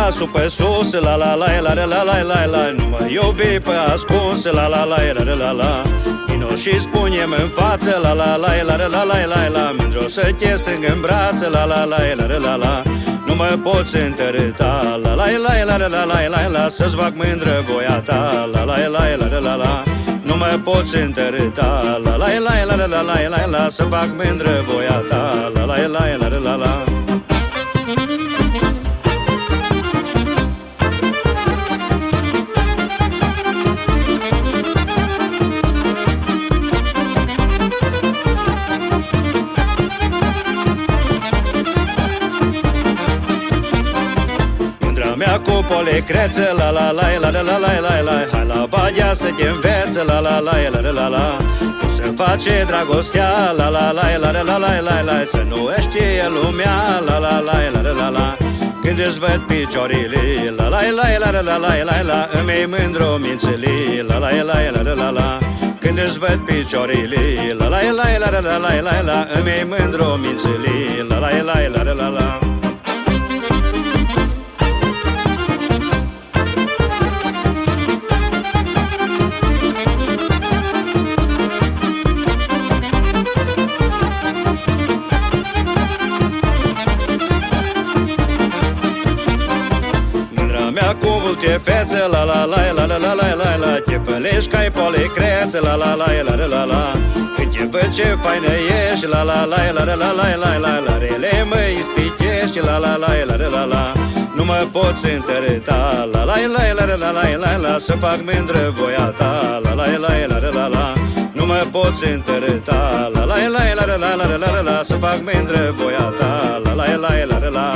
nasul pe sus, la la la la la la la la la. Nu mă iubi pe ascuns, la la la la la la la. Vino și spune-mi în față, la la la la la la la la. Mândru să te strâng în brațe, la la la la la la. Nu mă poți întărâta, la la la la la la la la. Să-ți fac mândră voia ta, la la la la la la. Nu mă poți întărâta, la la la la la la la la. Să fac mândră voia ta, la la la la la la. Mea cu polecreță, la la la la la la la la la. Hai la Badea să te învețe, la la la la la la la. Cum se face dragostea, la la la la la la la la la. Să nu știe lumea, la la la la la la la. Când îți văd piciorile, la la la la la la la la la. Îmi-i mândru mințele, la la la la la la la. Când îți văd piciorile, la la la la la la la la. Îmi-i mândru mințele, la la la la la la la. Cu multe fețe, la la la la la la la la la. Te pălești ca-i polecreță, la la la la la la la. Când te văd ce faină ești, la la la la la la la la la la. Rele mă ispitești, la la la la la la la. Nu mă poți întărâta, la la la la la la la la. Să fac mândră voia ta, la la la la la la la. Nu mă poți întărâta, la la la la la la la la la. Să fac mândră voia ta, la la la la la la.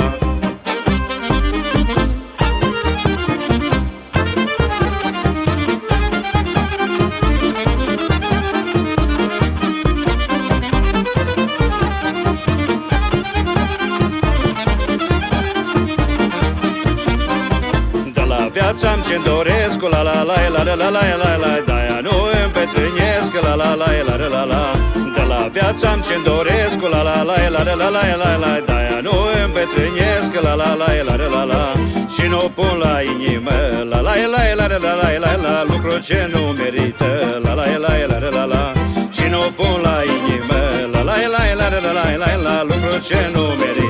Viața-mi ce-mi doresc, la la la la la la la la la. De-aia nu îmbătrânesc, la la la la la la la. De la viața-mi ce-mi doresc, la la la la la la la la la. De-aia nu îmbătrânesc, la la la la la la la. Și nu pun la inimă, la la la la la la la la. Lucru ce nu merită, la la la la la la la. Și nu pun la inimă, la la la la la la la la. Lucru ce nu merită.